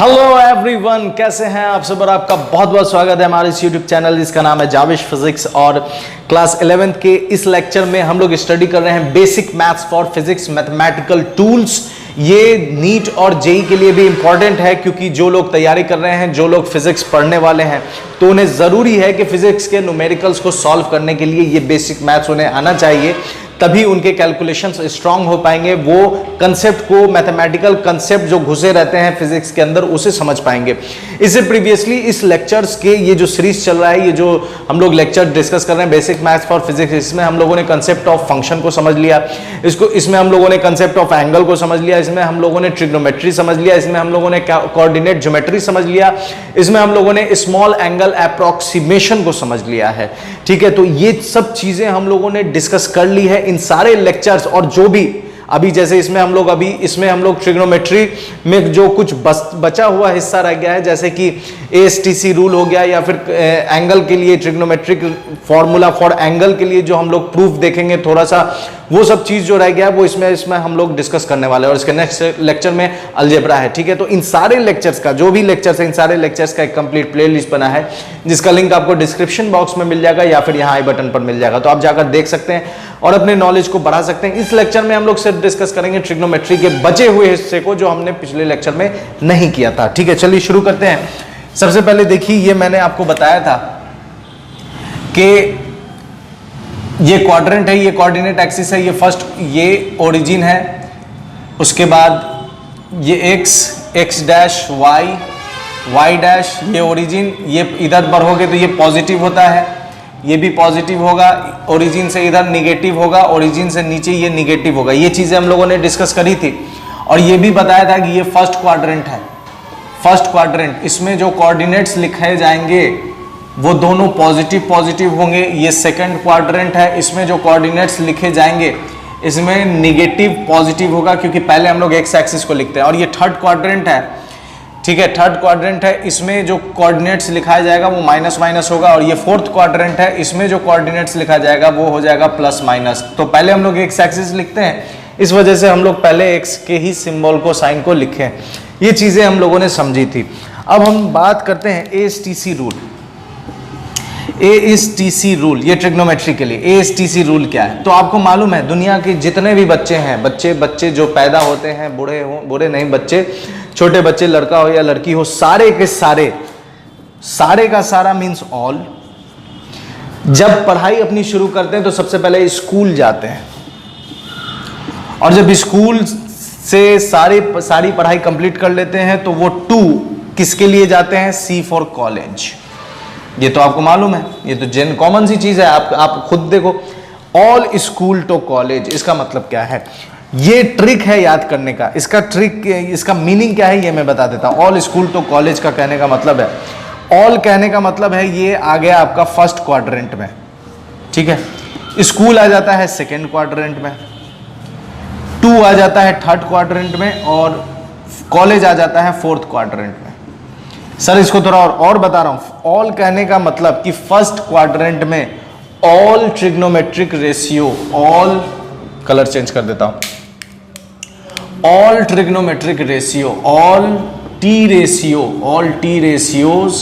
Hello everyone, कैसे हैं आप सब। और आपका बहुत बहुत स्वागत है हमारे इस यूट्यूब चैनल जिसका नाम है जाविश फिजिक्स। और क्लास 11th के इस लेक्चर में हम लोग स्टडी कर रहे हैं basic maths for physics, mathematical tools. ये नीट और जेई के लिए भी इंपॉर्टेंट है, क्योंकि जो लोग तैयारी कर रहे हैं, जो लोग फिजिक्स पढ़ने वाले हैं, तो उन्हें ज़रूरी है कि फिजिक्स के न्यूमेरिकल्स को सॉल्व करने के लिए ये बेसिक मैथ्स उन्हें आना चाहिए, तभी उनके कैलकुलेशंस स्ट्रांग हो पाएंगे। वो कंसेप्ट को, मैथमेटिकल कंसेप्ट जो घुसे रहते हैं फिजिक्स के अंदर, उसे समझ पाएंगे। इससे प्रीवियसली इस लेक्चर्स के ये जो सीरीज चल रहा है, ये जो हम लोग लेक्चर डिस्कस कर रहे हैं बेसिक मैथ्स फॉर फिजिक्स, इसमें हम लोगों ने कंसेप्ट ऑफ फंक्शन को समझ लिया, इसमें हम लोगों ने कंसेप्ट ऑफ एंगल को समझ लिया, इसमें हम लोगों ने ट्रिग्नोमेट्री समझ लिया, इसमें हम लोगों ने कोऑर्डिनेट ज्योमेट्री समझ लिया, इसमें हम लोगों ने स्मॉल एंगल अप्रॉक्सीमेशन को समझ लिया है। ठीक है, तो ये सब चीजें हम लोगों ने डिस्कस कर ली है इन सारे लेक्चर्स। और जो भी अभी जैसे इसमें हम लोग ट्रिग्नोमेट्री में जो कुछ बचा हुआ हिस्सा रह गया है, जैसे कि एएसटीसी रूल हो गया, या फिर एंगल के लिए ट्रिग्नोमेट्रिक फॉर्मूला फॉर एंगल के लिए जो हम लोग प्रूफ देखेंगे थोड़ा सा, वो सब चीज जो रह गया है वो इसमें हम लोग डिस्कस करने वाले हैं। और इसके नेक्स्ट लेक्चर में अलजेब्रा है। ठीक है, तो इन सारे लेक्चर्स का, जो भी लेक्चर्स है, इन सारे लेक्चर्स का एक कंप्लीट प्लेलिस्ट बना है, जिसका लिंक आपको डिस्क्रिप्शन बॉक्स में मिल जाएगा या फिर यहाँ आई बटन पर मिल जाएगा, तो आप जाकर देख सकते हैं और अपने नॉलेज को बढ़ा सकते हैं। इस लेक्चर में हम लोग सिर्फ डिस्कस करेंगे ट्रिग्नोमेट्री के बचे हुए हिस्से को, जो हमने पिछले लेक्चर में नहीं किया था। ठीक है, चलिए शुरू करते हैं। सबसे पहले देखिए, ये मैंने आपको बताया था कि ये क्वाड्रेंट है, ये कोऑर्डिनेट एक्सिस है, ये फर्स्ट, ये ओरिजिन है, उसके बाद ये एक्स डैश वाई डैश, ये ओरिजिन, ये इधर बढ़ोगे तो ये पॉजिटिव होता है, ये भी पॉजिटिव होगा, ओरिजिन से इधर निगेटिव होगा, ओरिजिन से नीचे ये निगेटिव होगा। ये चीजें हम लोगों ने डिस्कस करी थी। और ये भी बताया था कि ये फर्स्ट क्वाड्रेंट है। फर्स्ट क्वाड्रेंट, इसमें जो कोऑर्डिनेट्स लिखे जाएंगे वो दोनों पॉजिटिव होंगे। ये सेकंड क्वाड्रेंट है, इसमें जो कोऑर्डिनेट्स लिखे जाएंगे इसमें निगेटिव पॉजिटिव होगा, क्योंकि पहले हम लोग एक्स एक्सिस को लिखते हैं। और ये थर्ड क्वाड्रेंट है। ठीक है, थर्ड क्वाड्रेंट है, इसमें जो कोऑर्डिनेट्स लिखा जाएगा वो माइनस माइनस होगा। और ये फोर्थ क्वाड्रेंट है, इसमें जो कोऑर्डिनेट्स लिखा जाएगा वो हो जाएगा प्लस माइनस। तो पहले हम लोग एक्स एक्सिस लिखते हैं, इस वजह से हम लोग पहले एक्स के ही सिंबल को, साइन को लिखे। ये चीजें हम लोगों ने समझी थी। अब हम बात करते हैं एएसटीसी रूल। एएसटीसी रूल, ये ट्रिग्नोमेट्री के लिए एएसटीसी रूल क्या है? तो आपको मालूम है, दुनिया के जितने भी बच्चे हैं, बच्चे जो पैदा होते हैं, बूढ़े नहीं, बच्चे, छोटे बच्चे, लड़का हो या लड़की हो, सारे के सारे का सारा मीन्स ऑल, जब पढ़ाई अपनी शुरू करते हैं तो सबसे पहले स्कूल जाते हैं। और जब स्कूल से सारी पढ़ाई कंप्लीट कर लेते हैं तो वो किसके लिए जाते हैं? सी फॉर कॉलेज। ये तो आपको मालूम है, ये तो कॉमन सी चीज है, आप खुद देखो। ऑल स्कूल टू कॉलेज, इसका मतलब क्या है? ये ट्रिक है याद करने का। इसका मीनिंग क्या है ये मैं बता देता हूं। ऑल स्कूल टू कॉलेज का कहने का मतलब है, ऑल कहने का मतलब है ये आ गया आपका फर्स्ट क्वाड्रेंट में। ठीक है, स्कूल आ जाता है सेकेंड क्वाड्रेंट में, 2 आ जाता है थर्ड क्वाड्रेंट में, और कॉलेज आ जाता है फोर्थ क्वाड्रेंट में। सर इसको थोड़ा और बता रहा हूं। ऑल कहने का मतलब कि फर्स्ट क्वाड्रेंट में all trigonometric ratio, all, colour change कर देता हूं, all trigonometric ratio, all T ratios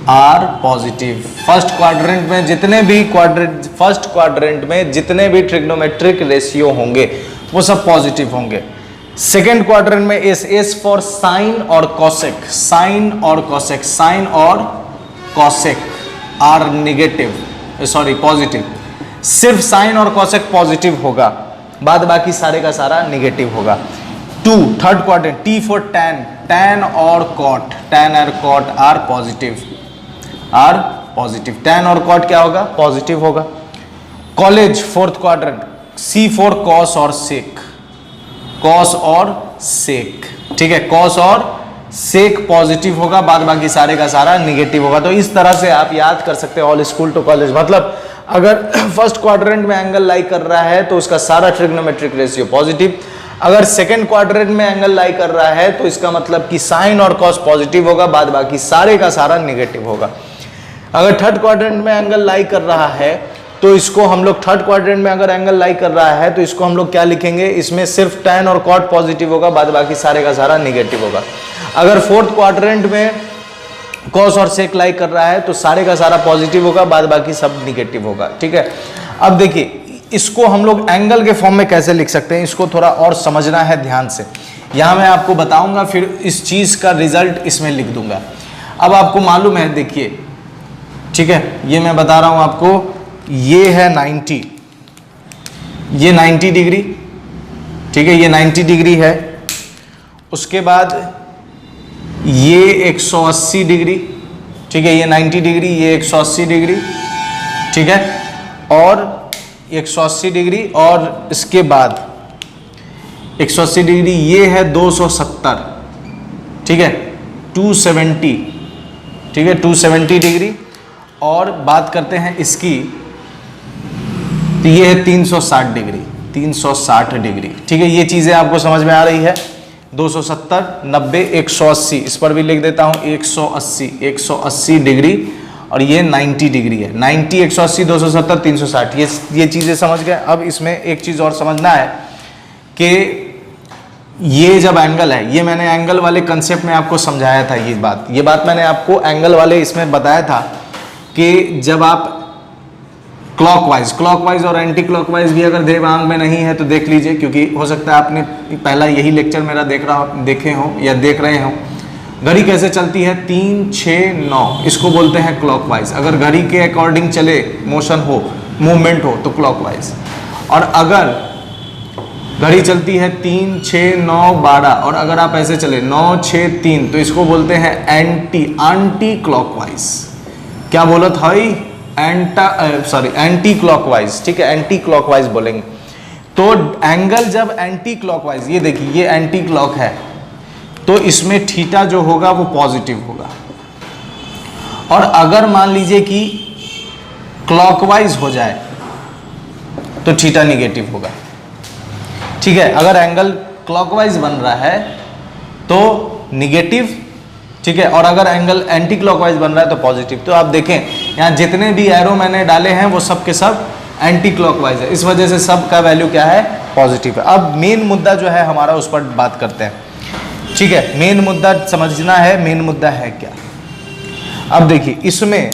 are positive. First quadrant में जितने भी ट्रिग्नोमेट्रिक रेशियो होंगे वो सब पॉजिटिव होंगे। सेकेंड क्वाड्रेंट में एस फॉर साइन और कॉसेक, साइन और कॉसेक आर पॉजिटिव। सिर्फ साइन और कॉसेक पॉजिटिव होगा, बाद बाकी सारे का सारा निगेटिव होगा। Third quadrant, T for tan और कॉट आर पॉजिटिव। टैन और कॉट क्या होगा? पॉजिटिव होगा। College, fourth quadrant, C for cos और सेक। ठीक है, कॉस और सेक पॉजिटिव होगा, बाद बाकी सारे का सारा निगेटिव होगा। तो इस तरह से आप याद कर सकते हैं ऑल स्कूल टू कॉलेज। मतलब अगर फर्स्ट क्वाड्रेंट में एंगल लाई कर रहा है तो उसका सारा ट्रिग्नोमेट्रिक रेशियो पॉजिटिव। अगर सेकेंड क्वाड्रेंट में एंगल लाई कर रहा है तो इसका मतलब कि साइन और कॉस पॉजिटिव होगा, बाद बाकी सारे का सारा निगेटिव होगा। अगर थर्ड क्वाड्रेंट में एंगल लाई कर रहा है तो इसको हम लोग, थर्ड क्वाड्रेंट में अगर एंगल लाई कर रहा है तो इसको हम लोग क्या लिखेंगे? इसमें सिर्फ टैन और कॉट पॉजिटिव होगा, बाद बाकी सारे का सारा निगेटिव होगा। अगर फोर्थ क्वाड्रेंट में कॉस और सेक लाई कर रहा है तो सारे का सारा पॉजिटिव होगा, बाद बाकी सब निगेटिव होगा। ठीक है, अब देखिए इसको हम लोग एंगल के फॉर्म में कैसे लिख सकते हैं, इसको थोड़ा और समझना है ध्यान से। यहां मैं आपको बताऊंगा, फिर इस चीज का रिजल्ट इसमें लिख दूंगा। अब आपको मालूम है, देखिए ठीक है, ये मैं बता रहा हूं आपको, ये है 90, ये 90 डिग्री, ठीक है, ये 90 डिग्री है। उसके बाद ये 180 डिग्री, ठीक है, ये 90 डिग्री, ये 180 डिग्री, ठीक है, और 180 डिग्री, और इसके बाद 180 डिग्री ये है 270, ठीक है, 270, ठीक है, 270 डिग्री। और बात करते हैं इसकी, तो ये है 360 डिग्री, 360 डिग्री, ठीक है। ये चीजें आपको समझ में आ रही है, 270, 90, 180, इस पर भी लिख देता हूं 180 डिग्री, और ये 90 डिग्री है, 90, 180, 270, 360, ये चीजें समझ गए। अब इसमें एक चीज और समझना है कि ये जब एंगल है, ये मैंने एंगल वाले कंसेप्ट में आपको समझाया था, ये बात मैंने आपको एंगल वाले इसमें बताया था कि जब आप क्लॉकवाइज और एंटी क्लॉकवाइज भी अगर देवांग में नहीं है तो देख लीजिए, क्योंकि हो सकता है आपने पहला यही लेक्चर मेरा देखे हो या देख रहे हो। घड़ी कैसे चलती है, 3, 6, 9, इसको बोलते हैं क्लॉकवाइज। अगर घड़ी के अकॉर्डिंग चले, मोशन हो, मूवमेंट हो, तो क्लॉकवाइज। और अगर घड़ी चलती है 3, 6, 9, 12, और अगर आप ऐसे चले 9, 6, 3, तो इसको बोलते हैं एंटी क्लॉकवाइज। क्या बोला था, एंटी क्लॉकवाइज, ठीक है, एंटी क्लॉकवाइज बोलेंगे। तो एंगल जब एंटी क्लॉकवाइज, ये देखिए ये एंटी क्लॉक है, तो इसमें थीटा जो होगा वो पॉजिटिव होगा। और अगर मान लीजिए कि क्लॉकवाइज हो जाए तो थीटा निगेटिव होगा, ठीक है। अगर एंगल क्लॉकवाइज बन रहा है तो निगेटिव, ठीक है, और अगर एंगल एंटी क्लॉकवाइज बन रहा है तो पॉजिटिव। तो आप देखें यहाँ जितने भी एरो मैंने डाले हैं वो सब के सब एंटी क्लॉकवाइज है, इस वजह से सब का वैल्यू क्या है, पॉजिटिव है। अब मेन मुद्दा जो है हमारा, उस पर बात करते हैं, ठीक है। मेन मुद्दा समझना है, मेन मुद्दा है क्या। अब देखिए इसमें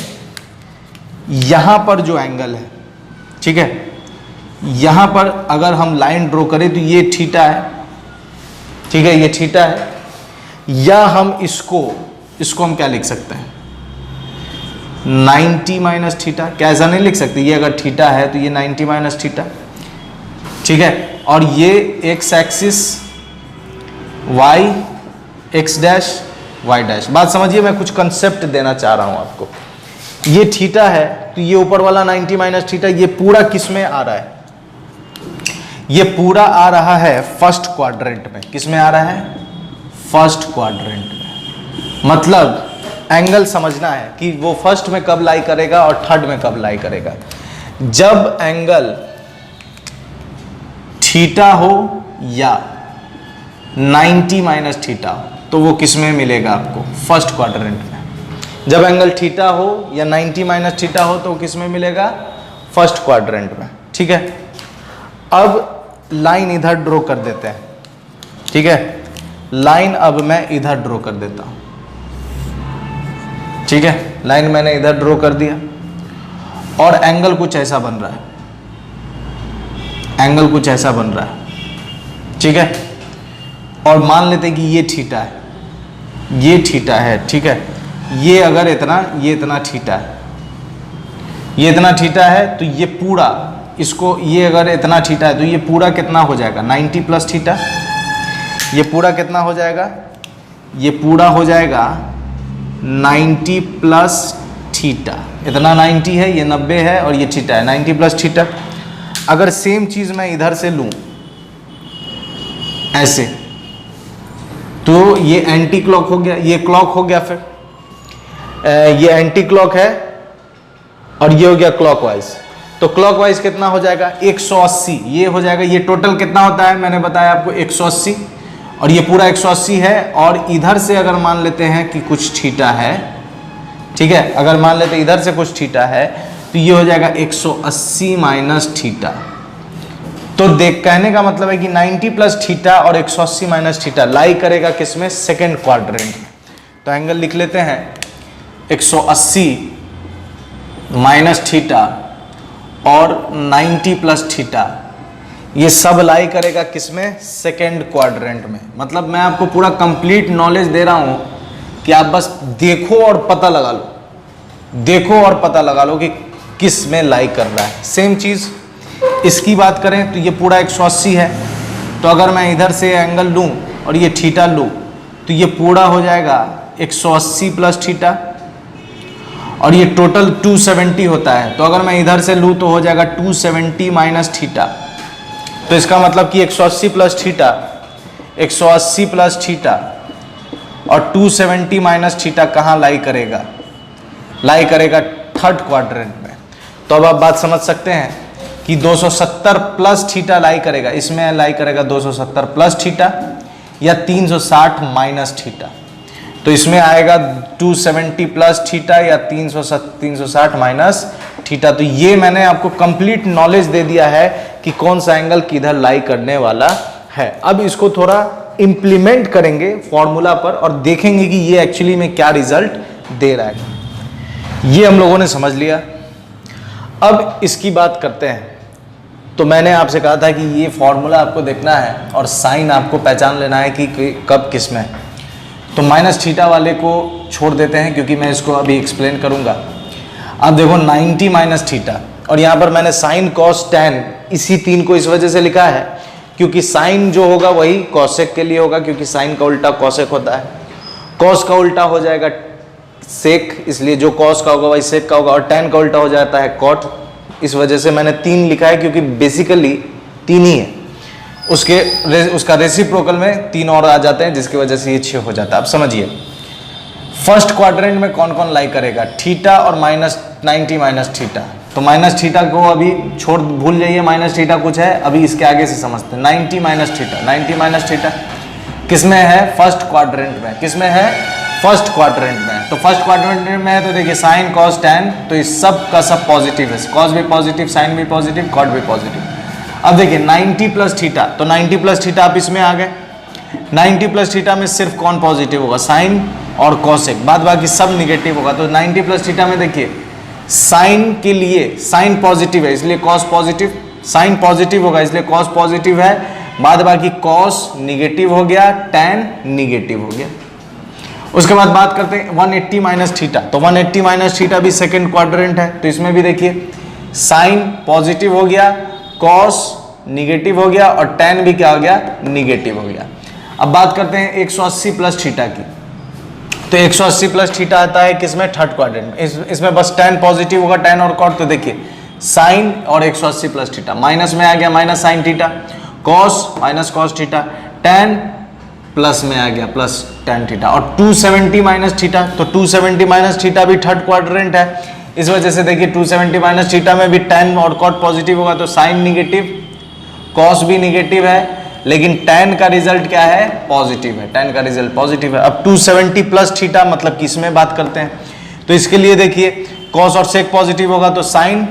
यहां पर जो एंगल है, ठीक है, यहां पर अगर हम लाइन ड्रॉ करें तो ये थीटा है, ठीक है, ये थीटा है। या हम इसको हम क्या लिख सकते हैं, 90 माइनस थीटा। क्या ऐसा नहीं लिख सकते, ये अगर थीटा है तो ये 90 माइनस थीटा, ठीक है। और ये X axis, Y, X dash, Y dash. बात समझिए, मैं कुछ कंसेप्ट देना चाह रहा हूं आपको। ये थीटा है तो ये ऊपर वाला 90 माइनस थीटा, ये पूरा किस में आ रहा है, ये पूरा आ रहा है फर्स्ट क्वाड्रेंट में। किस में आ रहा है, फर्स्ट क्वाड्रेंट में। मतलब एंगल समझना है कि वो फर्स्ट में कब लाई करेगा और थर्ड में कब लाई करेगा। जब एंगल थीटा हो या 90 माइनस थीटा हो तो वो किस में मिलेगा आपको, फर्स्ट क्वाड्रेंट में। जब एंगल थीटा हो या 90 माइनस थीटा हो तो किस में मिलेगा, फर्स्ट क्वाड्रेंट में, ठीक है। अब लाइन इधर ड्रॉ कर देते हैं, ठीक है। लाइन अब मैं इधर ड्रॉ कर देता हूं, ठीक है, लाइन मैंने इधर ड्रॉ कर दिया, और एंगल कुछ ऐसा बन रहा है, एंगल कुछ ऐसा बन रहा है, ठीक है। और मान लेते हैं कि ये थीटा है, ये थीटा है, ठीक है। ये अगर इतना, ये इतना थीटा है, ये इतना थीटा है, तो ये पूरा इसको, ये अगर इतना थीटा है तो ये पूरा कितना हो जाएगा, 90 प्लस थीटा। ये पूरा कितना हो जाएगा, ये पूरा हो जाएगा 90 प्लस थीटा। इतना 90 है, ये 90 है, और ये थीटा है, 90 प्लस थीटा। अगर सेम चीज मैं इधर से लूं ऐसे, तो ये एंटी क्लॉक हो गया, ये क्लॉक हो गया, फिर ये एंटी क्लॉक है और ये हो गया क्लॉकवाइज। तो क्लॉकवाइज कितना हो जाएगा, 180, ये हो जाएगा। ये टोटल कितना होता है, मैंने बताया आपको 180, और ये पूरा 180 है। और इधर से अगर मान लेते हैं कि कुछ थीटा है, ठीक है, अगर मान लेते इधर से कुछ थीटा है तो ये हो जाएगा 180 माइनस थीटा, तो देख, कहने का मतलब है कि 90 प्लस थीटा और 180 माइनस थीटा लाई करेगा किसमें? सेकेंड क्वाड्रेंट में। तो एंगल लिख लेते हैं 180 माइनस थीटा और 90 प्लस थीटा, ये सब लाई करेगा किसमें? सेकेंड क्वाड्रेंट में। मतलब मैं आपको पूरा कंप्लीट नॉलेज दे रहा हूं कि आप बस देखो और पता लगा लो, देखो और पता लगा लो कि किस में लाई कर रहा है। सेम चीज इसकी बात करें तो ये पूरा 180 है, तो अगर मैं इधर से एंगल लूं और ये थीटा लूं तो ये पूरा हो जाएगा 180 प्लस थीटा, और ये टोटल 270 होता है। तो अगर मैं इधर से लूं तो हो जाएगा 270 माइनस थीटा। तो इसका मतलब कि 180 प्लस थीटा, 180 प्लस थीटा और 270 माइनस थीटा कहाँ लाई करेगा? लाई करेगा थर्ड क्वाड्रेंट में। तो अब आप बात समझ सकते हैं कि 270 प्लस थीटा लाई करेगा, इसमें लाई करेगा 270 प्लस थीटा या 360 माइनस थीटा। तो इसमें आएगा 270 प्लस थीटा या 360 माइनस थीटा। तो ये मैंने आपको कंप्लीट नॉलेज दे दिया है कि कौन सा एंगल किधर लाई करने वाला है। अब इसको थोड़ा इंप्लीमेंट करेंगे फॉर्मूला पर और देखेंगे कि ये एक्चुअली में क्या रिजल्ट दे रहा है। ये हम लोगों ने समझ लिया। अब इसकी बात करते हैं। तो मैंने आपसे कहा था कि ये फॉर्मूला आपको देखना है और साइन आपको पहचान लेना है कि कब किस में। तो माइनस थीटा वाले को छोड़ देते हैं क्योंकि मैं इसको अभी एक्सप्लेन करूंगा। अब देखो 90 माइनस थीटा, और यहाँ पर मैंने साइन कॉस टैन इसी तीन को इस वजह से लिखा है क्योंकि साइन जो होगा वही कॉसेक के लिए होगा, क्योंकि साइन का उल्टा कॉसेक होता है। कॉस का उल्टा हो जाएगा सेक, इसलिए जो कॉस का होगा वही सेक का होगा, और टैन का उल्टा हो जाता है कॉट। इस वजह से मैंने तीन लिखा है क्योंकि बेसिकली तीन ही है, उसका रेसिप्रोकल में तीन और आ जाते हैं जिसकी वजह से ये 6 हो जाता है। अब समझिए फर्स्ट क्वाड्रेंट में कौन कौन लाई करेगा? थीटा और माइनस 90 माइनस थीटा। तो माइनस थीटा को अभी छोड़, भूल जाइए माइनस थीटा कुछ है, अभी इसके आगे से समझते हैं। 90 माइनस थीटा, 90 माइनस थीटा किसमें है? फर्स्ट क्वाड्रेंट में। किसमें है? फर्स्ट क्वाड्रेंट में। तो फर्स्ट क्वाड्रेंट में है तो देखिए साइन कॉस टैन, तो इस सब का सब पॉजिटिव है, कॉस भी पॉजिटिव, साइन भी पॉजिटिव, कॉट भी पॉजिटिव। अब देखिए 90 प्लस थीटा, तो 90 प्लस थीटा आप इसमें आ गए। 90 प्लस थीटा में सिर्फ कौन पॉजिटिव होगा? साइन और कॉसेक, बाद बाकी सब निगेटिव होगा। तो 90 प्लस थीटा में देखिए साइन के लिए साइन पॉजिटिव है इसलिए कॉस पॉजिटिव, साइन पॉजिटिव होगा इसलिए कॉस पॉजिटिव है, बाद बाकी कॉस निगेटिव हो गया, टैन निगेटिव हो गया। उसके बाद बात करते हैं 180 माइनस थीटा। तो 180 माइनस थीटा भी सेकेंड क्वाड्रेंट है, तो इसमें भी देखिए साइन पॉजिटिव हो गया, कॉस निगेटिव हो गया और टैन भी क्या हो गया? निगेटिव हो गया। अब बात करते हैं 180 प्लस थीटा की। तो 180 प्लस थीटा आता है किसमें? थर्ड क्वाड्रेंट में। इसमें बस टैन पॉजिटिव होगा, टैन और कॉट। तो देखिए साइन और 180 प्लस थीटा, माइनस में आ गया minus sine theta, cos minus cos theta, ten plus में आ गया प्लस टैन थीटा, और 270 माइनस थीटा। तो 270 माइनस थीटा भी थर्ड क्वाड्रेंट है, इस वजह से देखिए 270 माइनस थीटा में भी टैन और कॉट पॉजिटिव होगा, तो साइन निगेटिव, कॉस भी निगेटिव है, लेकिन टैन का रिजल्ट क्या है? पॉजिटिव है, टैन का रिजल्ट पॉजिटिव है। अब 270 प्लस थीटा मतलब किसमें बात करते हैं? तो इसके लिए देखिए कॉस और सेक पॉजिटिव होगा तो साइन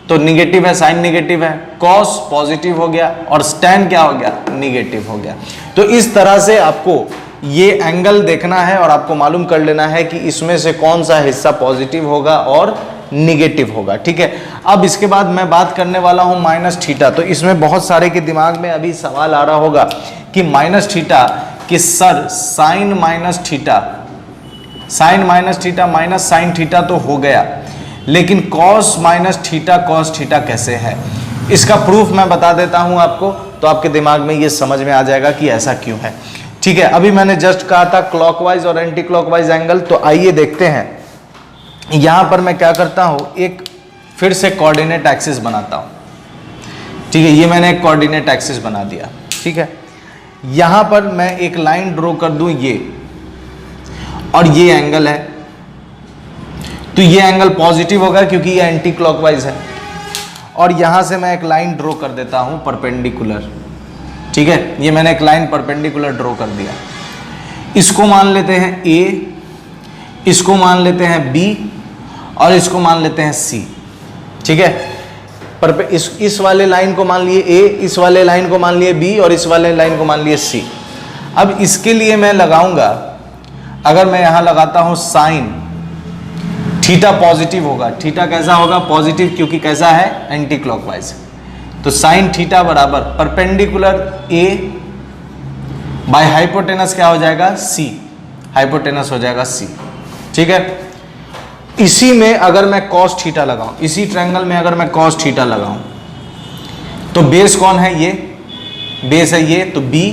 तो निगेटिव है, साइन निगेटिव है, कॉस पॉजिटिव हो गया और टैन क्या हो गया? निगेटिव हो गया। तो इस तरह से आपको ये एंगल देखना है और आपको मालूम कर लेना है कि इसमें से कौन सा हिस्सा पॉजिटिव होगा और निगेटिव होगा। ठीक है, अब इसके बाद मैं बात करने वाला हूं माइनस थीटा। तो इसमें बहुत सारे के दिमाग में अभी सवाल आ रहा होगा कि माइनस थीटा कि sir sine minus theta, sine minus theta minus sine theta तो हो गया, लेकिन cos minus theta cos theta कैसे है? इसका प्रूफ मैं बता देता हूं आपको, तो आपके दिमाग में ये समझ में आ जाएगा कि ऐसा क्यों है। ठीक है, अभी मैंने जस्ट कहा था क्लॉकवाइज और एंटी क्लॉकवाइज एंगल, तो आइए देखते हैं। यहां पर मैं क्या करता हूं, एक फिर से कोऑर्डिनेट एक्सिस बनाता हूं। ठीक है, ये मैंने एक कोऑर्डिनेट एक्सिस बना दिया। ठीक है, यहां पर मैं एक लाइन ड्रॉ कर दूं ये, और ये एंगल है, तो ये एंगल पॉजिटिव होगा क्योंकि ये एंटी क्लॉकवाइज है। और यहां से मैं एक लाइन ड्रॉ कर देता हूं परपेंडिकुलर। ठीक है, ये मैंने एक लाइन परपेंडिकुलर ड्रॉ कर दिया। इसको मान लेते हैं ए, इसको मान लेते हैं बी और इसको मान लेते हैं सी। ठीक है, पर इस वाले लाइन को मान लिए ए, इस वाले लाइन को मान लिए बी और इस वाले लाइन को मान लिए सी। अब इसके लिए मैं लगाऊंगा, अगर मैं यहां लगाता हूं साइन थीटा पॉजिटिव होगा। थीटा कैसा होगा? पॉजिटिव, क्योंकि कैसा है? Anti clockwise. तो साइन थीटा बराबर परपेंडिकुलर ए बाय हाइपोटेनस क्या हो जाएगा? सी। हाइपोटेनस हो जाएगा सी। ठीक है। इसी में अगर मैं कॉस थीटा लगाऊं, इसी ट्रायंगल में अगर मैं कॉस थीटा लगाऊं, तो बेस कौन है? ये बेस है ये, तो बी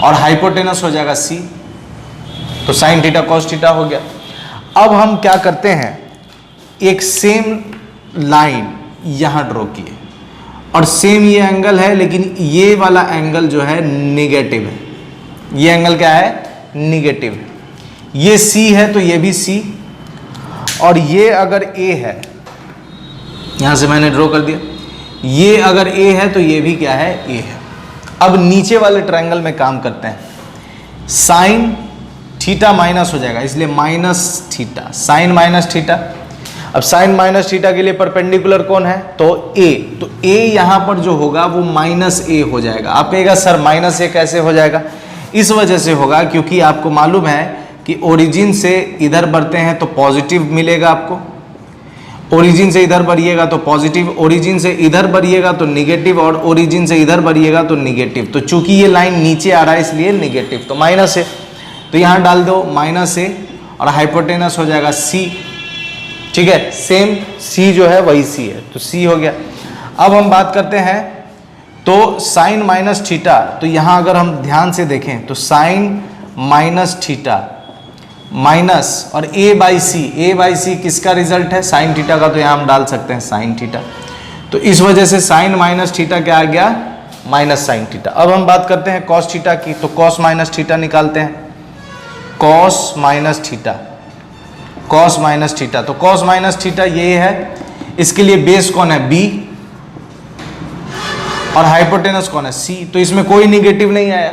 और हाइपोटेनस हो जाएगा सी। तो साइन थीटा कॉस थीटा हो गया। अब हम क्या करते हैं, एक सेम लाइन यहां ड्रॉ किए और सेम ये एंगल है, लेकिन ये वाला एंगल जो है नेगेटिव है। ये एंगल क्या है? नेगेटिव है। ये सी है तो ये भी सी, और ये अगर ए है, यहां से मैंने ड्रॉ कर दिया, ये अगर ए है तो ये भी क्या है? ए है। अब नीचे वाले ट्रायंगल में काम करते हैं। साइन थीटा माइनस हो जाएगा, इसलिए minus theta, sine minus theta. अब साइन माइनस थीटा के लिए परपेंडिकुलर कौन है? तो ए। तो ए यहां पर जो होगा वो माइनस ए हो जाएगा। आप कहेगा सर माइनस ए कैसे हो जाएगा? इस वजह से होगा क्योंकि आपको मालूम है कि ओरिजिन से इधर बढ़ते हैं तो पॉजिटिव मिलेगा आपको, ओरिजिन से इधर बढ़िएगा तो पॉजिटिव, ओरिजिन से इधर बढ़िएगा तो निगेटिव, और ओरिजिन से इधर बढ़िएगा तो निगेटिव। तो चूंकि ये लाइन नीचे आ रहा है इसलिए निगेटिव, तो माइनस है। तो यहां डाल दो माइनस ए और हाइपोटेनस हो जाएगा सी। ठीक है, सेम सी जो है वही सी है, तो सी हो गया। अब हम बात करते हैं तो साइन माइनस थीटा, तो यहां अगर हम ध्यान से देखें तो साइन माइनस थीटा माइनस और ए बाई सी किसका रिजल्ट है? साइन थीटा का। तो यहां हम डाल सकते हैं साइन थीटा। तो इस वजह से साइन माइनस थीटा क्या आ गया? Minus sine theta. अब हम बात करते हैं कॉस थीटा की, तो कॉस माइनस थीटा निकालते हैं। Cos minus theta, cos minus theta, तो कॉस माइनस थीटा ये है। इसके लिए बेस कौन है? बी, और हाइपोटेनस कौन है? सी। तो इसमें कोई निगेटिव नहीं आया,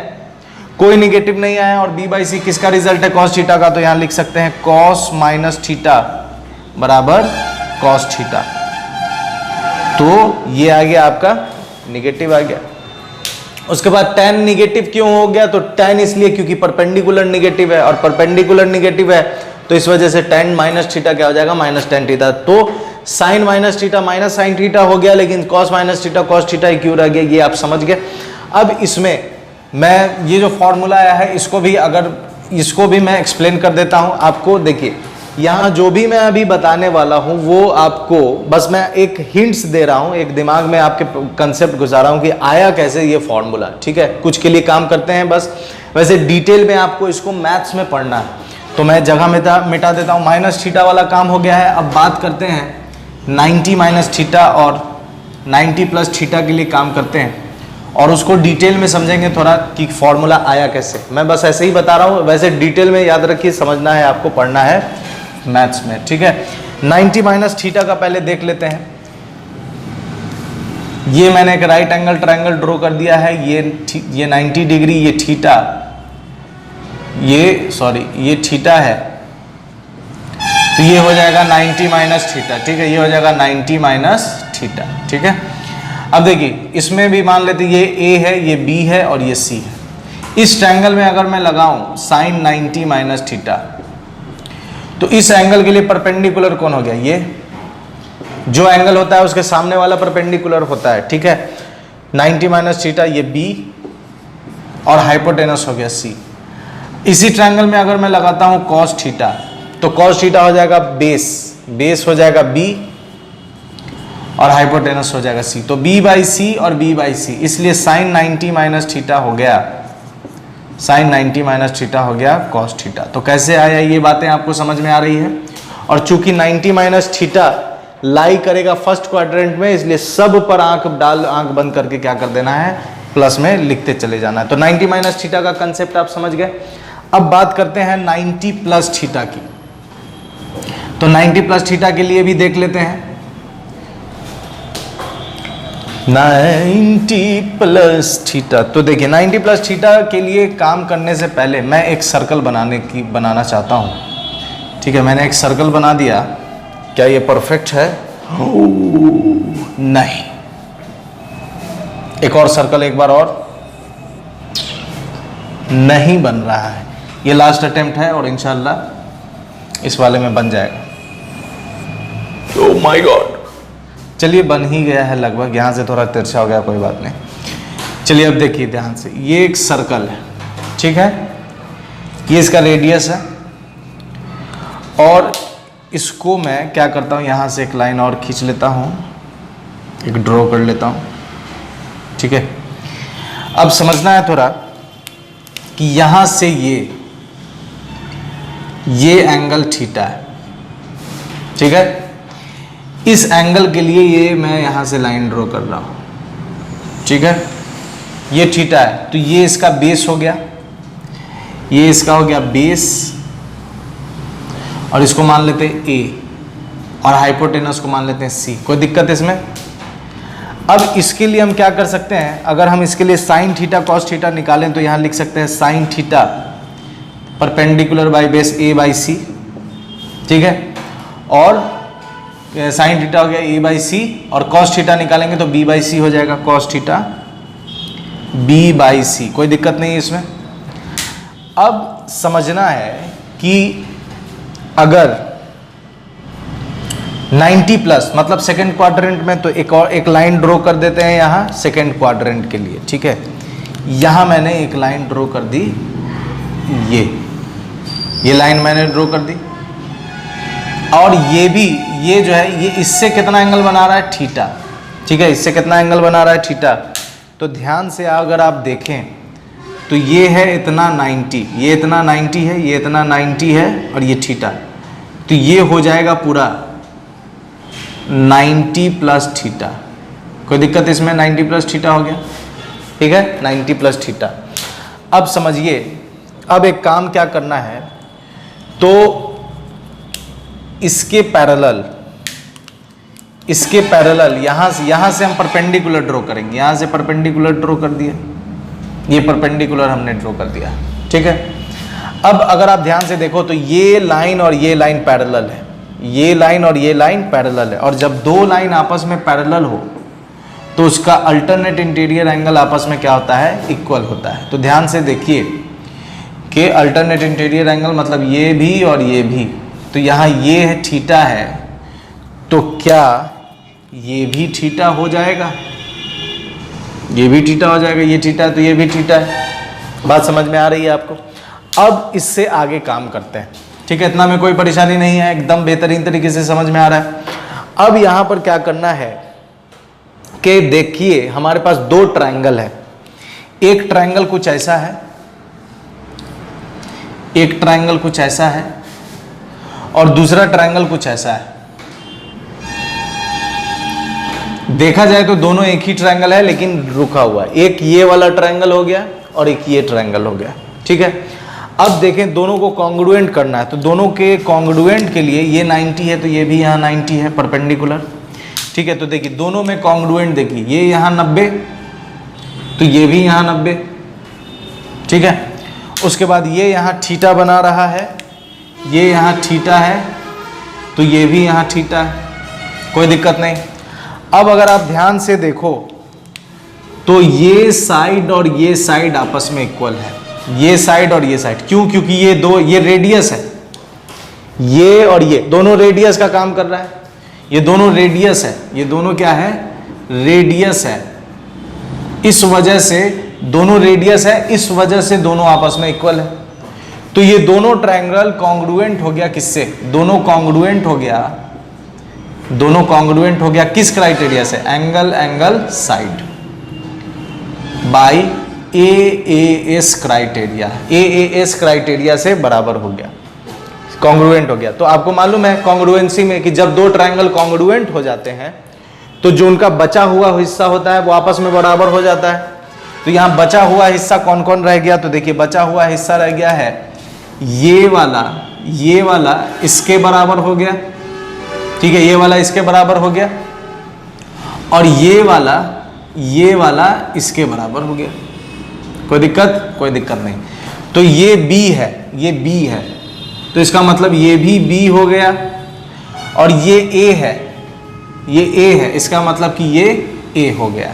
कोई निगेटिव नहीं आया, और बी बाई सी किसका रिजल्ट है? कॉस थीटा का। तो यहां लिख सकते हैं कॉस माइनस थीटा बराबर कॉस थीटा। तो ये आ गया आपका निगेटिव आ गया। उसके बाद टेन निगेटिव क्यों हो गया? तो टेन इसलिए क्योंकि परपेंडिकुलर निगेटिव है, और परपेंडिकुलर निगेटिव है तो इस वजह से टेन माइनस थीटा क्या हो जाएगा? Minus ten theta. तो sine minus theta minus sine theta हो गया, लेकिन cos minus theta cos theta ही क्यों रह गया, ये आप समझ गए। अब इसमें मैं ये जो फॉर्मूला आया है इसको भी मैं एक्सप्लेन कर देता हूं आपको। देखिए यहाँ जो भी मैं अभी बताने वाला हूं वो आपको बस मैं एक हिंट्स दे रहा हूं, एक दिमाग में आपके कंसेप्ट गुजार रहा हूं कि आया कैसे ये फॉर्मूला। ठीक है, कुछ के लिए काम करते हैं बस, वैसे डिटेल में आपको इसको मैथ्स में पढ़ना है तो मैं जगह मिटा देता हूं। माइनस थीटा वाला काम हो गया है। अब बात करते हैं 90 माइनस थीटा और 90 प्लस थीटा के लिए काम करते हैं, और उसको डिटेल में समझेंगे थोड़ा कि फॉर्मूला आया कैसे। मैं बस ऐसे ही बता रहा हूँ, वैसे डिटेल में याद रखिए, समझना है आपको, पढ़ना है मैथ्स में। ठीक है, 90 माइनस थीटा का पहले देख लेते हैं। ये मैंने एक राइट एंगल ट्रायंगल ड्रॉ कर दिया है। ये 90 डिग्री, ये थीटा, ये थीटा है, तो ये हो जाएगा 90 माइनस थीटा। ठीक है, ये हो जाएगा 90 माइनस थीटा। ठीक है, अब देखिए इसमें भी मान लेते ये ए है, ये बी है और ये सी है। इस ट्रायंगल में अगर मैं लगाऊं साइन 90 माइनस थीटा, तो इस एंगल के लिए परपेंडिकुलर कौन हो गया? ये जो एंगल होता है उसके सामने वाला परपेंडिकुलर होता है। ठीक है, 90 माइनस थीटा ये बी और हाइपोटेनस हो गया सी। इसी ट्रायंगल में अगर मैं लगाता हूं कॉस थीटा, तो कॉस थीटा हो जाएगा बेस हो जाएगा बी और हाइपोटेनस हो जाएगा सी। तो बी बाई सी और बी बाई सी, इसलिए साइन 90 माइनस थीटा हो गया, साइन 90 माइनस थीटा हो गया कॉस थीटा। तो कैसे आया, ये बातें आपको समझ में आ रही है। और चूंकि 90 माइनस थीटा लाई करेगा फर्स्ट क्वाड्रेंट में, इसलिए सब पर आंख बंद करके क्या कर देना है? प्लस में लिखते चले जाना है। तो 90 माइनस थीटा का कंसेप्ट आप समझ गए। अब बात करते हैं 90 प्लस थीटा की। तो 90 प्लस थीटा के लिए भी देख लेते हैं। 90 प्लस थीटा, तो देखिए 90 प्लस थीटा के लिए काम करने से पहले मैं एक सर्कल बनाना चाहता हूं। ठीक है, मैंने एक सर्कल बना दिया। क्या ये परफेक्ट है? नहीं, एक और सर्कल, एक बार और, नहीं बन रहा है। ये लास्ट अटेम्प्ट है और इंशाल्लाह इस वाले में बन जाएगा। ओह माय गॉड, चलिए बन ही गया है लगभग, यहां से थोड़ा तिरछा हो गया, कोई बात नहीं। चलिए अब देखिए ध्यान से, ये एक सर्कल है, ठीक है, ये इसका रेडियस है और इसको मैं क्या करता हूँ, यहाँ से एक लाइन और खींच लेता हूँ, एक ड्रॉ कर लेता हूँ, ठीक है। अब समझना है थोड़ा कि यहाँ से ये एंगल थीटा है, ठीक है। इस एंगल के लिए ये मैं यहाँ से लाइन ड्रॉ कर रहा हूँ, ठीक है, ये थीटा है, तो ये इसका बेस हो गया, ये इसका हो गया बेस, और इसको मान लेते हैं ए, और हाइपोटेनस को मान लेते हैं सी। कोई दिक्कत है इसमें? अब इसके लिए हम क्या कर सकते हैं, अगर हम इसके लिए साइन थीटा कॉस थीटा निकालें तो यहाँ लिख सकते हैं sine theta perpendicular by base A by C, ठीक है, और साइन थीटा हो गया ए बाई सी, और कॉस थीटा निकालेंगे तो बी बाई सी हो जाएगा, कॉस थीटा बी बाई सी। कोई दिक्कत नहीं है इसमें। अब समझना है कि अगर 90 प्लस मतलब सेकेंड क्वाड्रेंट में, तो एक लाइन ड्रॉ कर देते हैं यहाँ सेकेंड क्वाड्रेंट के लिए, ठीक है। यहाँ मैंने एक लाइन ड्रॉ कर दी, ये लाइन मैंने ड्रॉ कर दी, और ये भी, ये जो है ये इससे कितना एंगल बना रहा है, थीटा, ठीक है, इससे कितना एंगल बना रहा है, थीटा। तो ध्यान से अगर आप देखें तो ये है इतना 90, ये इतना 90 है, ये इतना 90 है, और ये थीटा, तो ये हो जाएगा पूरा 90 प्लस थीटा। कोई दिक्कत इसमें? 90 प्लस थीटा हो गया, ठीक है, 90 प्लस थीटा। अब समझिए, अब एक काम क्या करना है, तो इसके पैरेलल यहाँ से हम परपेंडिकुलर ड्रॉ करेंगे, यहाँ से परपेंडिकुलर ड्रॉ कर दिया, ये परपेंडिकुलर हमने ड्रॉ कर दिया, ठीक है। अब अगर आप ध्यान से देखो तो ये लाइन और ये लाइन पैरेलल है, ये लाइन और ये लाइन पैरेलल है, और जब दो लाइन आपस में पैरेलल हो तो उसका अल्टरनेट इंटीरियर एंगल आपस में क्या होता है, इक्वल होता है। तो ध्यान से देखिए कि अल्टरनेट इंटीरियर एंगल मतलब ये भी और ये भी, तो यहाँ ये है थीटा है, तो क्या ये भी थीटा हो जाएगा, ये भी थीटा हो जाएगा, ये थीटा है तो ये भी थीटा है। बात समझ में आ रही है आपको? अब इससे आगे काम करते हैं, ठीक है, इतना में कोई परेशानी नहीं है, एकदम बेहतरीन तरीके से समझ में आ रहा है। अब यहाँ पर क्या करना है कि देखिए हमारे पास दो ट्रायंगल है, एक ट्रायंगल कुछ ऐसा है, एक ट्रायंगल कुछ ऐसा है, और दूसरा ट्रायंगल कुछ ऐसा है। देखा जाए तो दोनों एक ही ट्रायंगल है लेकिन रुका हुआ है, एक ये वाला ट्रायंगल हो गया और एक ये ट्रायंगल हो गया, ठीक है। अब देखें दोनों को कॉन्ग्रुएंट करना है, तो दोनों के कॉन्ग्रुएंट के लिए ये 90 है तो ये भी यहाँ 90 है परपेंडिकुलर, ठीक है। तो देखिए दोनों में कॉन्ग्रुएंट देखिए, ये यहाँ 90 तो ये भी यहाँ 90, ठीक है। उसके बाद ये यहाँ थीटा बना रहा है, ये यहाँ थीटा है तो ये भी यहाँ थीटा है, कोई दिक्कत नहीं। अब अगर आप ध्यान से देखो तो ये साइड और ये साइड आपस में इक्वल है, ये साइड और ये साइड, क्यों? क्योंकि ये दो, ये रेडियस है, ये और ये दोनों रेडियस का काम कर रहा है, ये दोनों रेडियस है, ये दोनों क्या है, रेडियस है। इस वजह से दोनों रेडियस है, इस वजह से दोनों आपस में इक्वल है। तो ये दोनों ट्रायंगल कॉन्ग्रुएंट हो गया किससे? दोनों कॉन्ग्रुएंट हो गया, दोनों कॉन्ग्रुएंट हो गया किस क्राइटेरिया से? Angle angle side by AAS criteria, AAS criteria से बराबर हो गया, कॉन्ग्रुएंट हो गया। तो आपको मालूम है कॉन्ग्रुएंसी में कि जब दो ट्रायंगल कॉन्ग्रुएंट हो जाते हैं तो जो उनका बचा हुआ हिस्सा होता है वो आपस में बराबर हो जाता है। तो यहाँ बचा हुआ हिस्सा कौन कौन रह गया? तो देखिए बचा हुआ हिस्सा रह गया है ये वाला इसके बराबर हो गया, ठीक है, ये वाला इसके बराबर हो गया, और ये वाला इसके बराबर हो गया। कोई दिक्कत? कोई दिक्कत नहीं। तो ये B है, ये B है, तो इसका मतलब ये भी B हो गया, और ये A है ये ए है, इसका मतलब कि ये ए हो गया।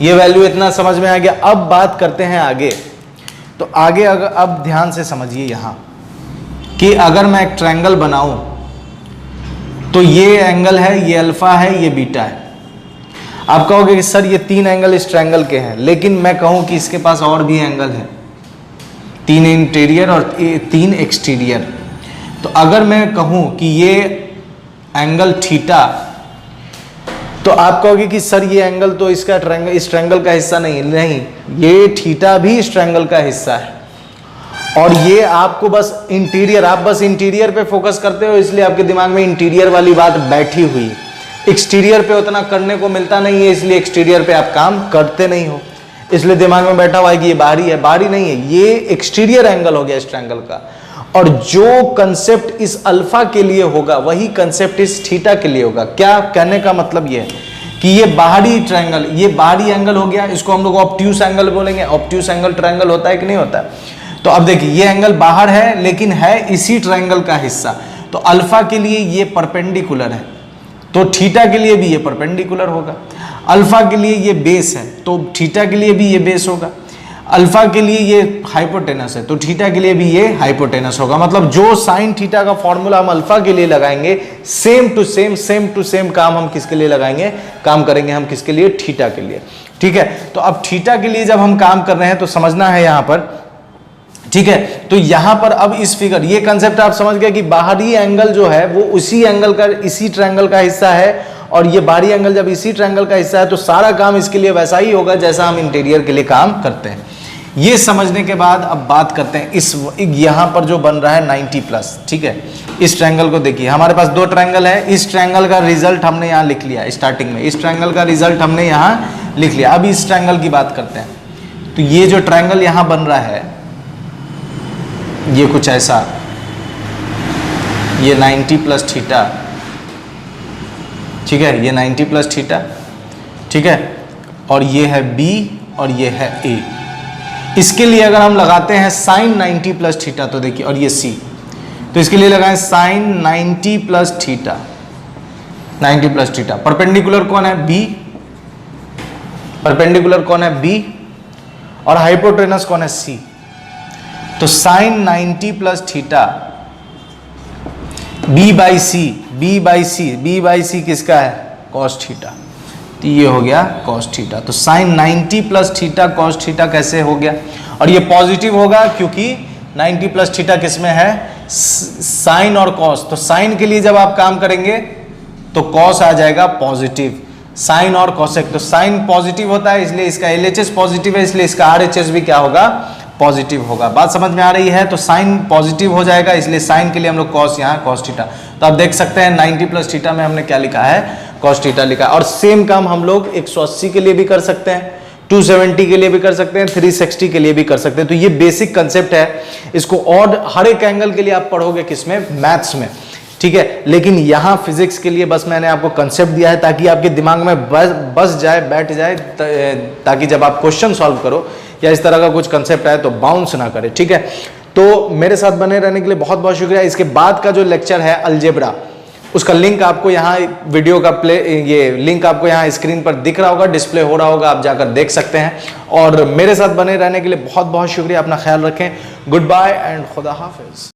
ये वैल्यू इतना समझ में आ गया। अब बात करते हैं आगे। तो आगे अगर अब ध्यान से समझिए यहां कि अगर मैं एक ट्रायंगल बनाऊं तो ये एंगल है, ये अल्फा है, ये बीटा है। आप कहोगे कि सर ये 3 एंगल इस ट्रायंगल के हैं, लेकिन मैं कहूं कि इसके पास और भी एंगल है, 3 इंटीरियर और 3 एक्सटीरियर। तो अगर मैं कहूं कि ये एंगल थीटा, तो आप कहोगे कि सर ये एंगल तो इसका ट्रायंगल, इस ट्रायंगल का हिस्सा नहीं। नहीं, ये थीटा भी इस ट्रायंगल का हिस्सा है। और ये आपको बस इंटीरियर, आप बस इंटीरियर पे फोकस करते हो, इसलिए आपके दिमाग में इंटीरियर वाली बात बैठी हुई। एक्सटीरियर पे उतना करने को मिलता नहीं है, इसलिए एक्सटीरियर पे आप काम करते नहीं हो, इसलिए दिमाग में बैठा हुआ है कि ये बाहरी है। बाहरी नहीं है, ये एक्सटीरियर एंगल हो गया इस ट्रायंगल का। और जो कंसेप्ट इस अल्फा के लिए होगा वही कंसेप्ट इस थीटा के लिए होगा। क्या कहने का मतलब ये है कि ये बाहरी ट्रायंगल, ये बाहरी एंगल हो गया, इसको हम लोग ऑब्ट्यूस एंगल बोलेंगे। ऑब्ट्यूस एंगल ट्रायंगल होता है कि नहीं होता है? तो अब देखिए, ये एंगल बाहर है लेकिन है इसी ट्रायंगल का हिस्सा। तो अल्फा के लिए ये परपेंडिकुलर है, तो थीटा के लिए भी ये परपेंडिकुलर होगा। अल्फा के लिए ये बेस है, तो थीटा के लिए भी ये बेस होगा। अल्फा के लिए ये हाइपोटेनस है, तो थीटा के लिए भी ये हाइपोटेनस होगा। मतलब जो साइन थीटा का फॉर्मूला हम अल्फा के लिए लगाएंगे, सेम टू सेम काम हम किसके लिए लगाएंगे, काम करेंगे हम किसके लिए, थीटा के लिए। ठीक है, तो अब थीटा के लिए जब हम काम कर रहे हैं तो समझना है यहां पर, ठीक है। तो यहां पर अब इस फिगर, ये कंसेप्ट आप समझ गए कि बाहरी एंगल जो है वो उसी एंगल का, इसी ट्रायंगल का हिस्सा है। और ये बाहरी एंगल जब इसी ट्रायंगल का हिस्सा है तो सारा काम इसके लिए वैसा ही होगा जैसा हम इंटीरियर के लिए काम करते हैं। ये समझने के बाद अब बात करते हैं इस, यहां पर जो बन रहा है 90+, ठीक है। इस ट्रायंगल को देखिए, हमारे पास 2 ट्रायंगल है। इस ट्रायंगल का रिजल्ट हमने यहां लिख लिया स्टार्टिंग में, इस ट्रायंगल का रिजल्ट हमने यहां लिख लिया। अब इस ट्रायंगल की बात करते हैं। तो ये जो ट्रायंगल यहां बन रहा है ये कुछ ऐसा, ये 90+ थीटा, ठीक है, ये 90+ थीटा, ठीक है। और ये है B और ये है A। इसके लिए अगर हम लगाते हैं साइन 90+ थीटा, तो देखिए, और ये C, तो इसके लिए लगाएं साइन 90+ थीटा, 90+ थीटा। परपेंडिकुलर कौन है, B, परपेंडिकुलर कौन है, B, और हाइपोटेनस कौन है, C। तो साइन 90+ थीटा B C किसका है, कॉस थीटा। तो ये हो गया कॉस थीटा। तो साइन 90+ थीटा कॉस थीटा कैसे हो गया, और ये पॉजिटिव होगा क्योंकि 90+ थीटा किसमें है, साइन और कॉस। तो साइन के लिए जब आप काम करेंगे तो कॉस आ जाएगा पॉजिटिव, साइन और कॉसेक। तो साइन पॉजिटिव होता है इसलिए इसका LHS पॉजिटिव है, इसलिए इसका RHS भी क्या होगा, पॉजिटिव होगा। बात समझ में आ रही है? तो साइन पॉजिटिव हो जाएगा, इसलिए साइन के लिए हम लोग कॉस, यहाँ कॉस थीटा। तो आप देख सकते हैं 90+ थीटा में हमने क्या लिखा है, कॉस थीटा लिखा है। और सेम काम हम लोग 180 के लिए भी कर सकते हैं, 270 के लिए भी कर सकते हैं, 360 के लिए भी कर सकते हैं। तो ये बेसिक कंसेप्ट है, इसको और हर एक एंगल के लिए आप पढ़ोगे किसमें, मैथ्स में, ठीक है। लेकिन यहाँ फिजिक्स के लिए बस मैंने आपको कंसेप्ट दिया है ताकि आपके दिमाग में बस जाए, बैठ जाए, ताकि जब आप क्वेश्चन सॉल्व करो या इस तरह का कुछ कंसेप्ट आए तो बाउंस ना करे, ठीक है। तो मेरे साथ बने रहने के लिए बहुत बहुत शुक्रिया। इसके बाद का जो लेक्चर है अलजेब्रा, उसका लिंक आपको यहाँ वीडियो का ये लिंक आपको यहाँ स्क्रीन पर दिख रहा होगा, डिस्प्ले हो रहा होगा, आप जाकर देख सकते हैं। और मेरे साथ बने रहने के लिए बहुत बहुत शुक्रिया। अपना ख्याल रखें। गुड बाय एंड खुदा हाफिज।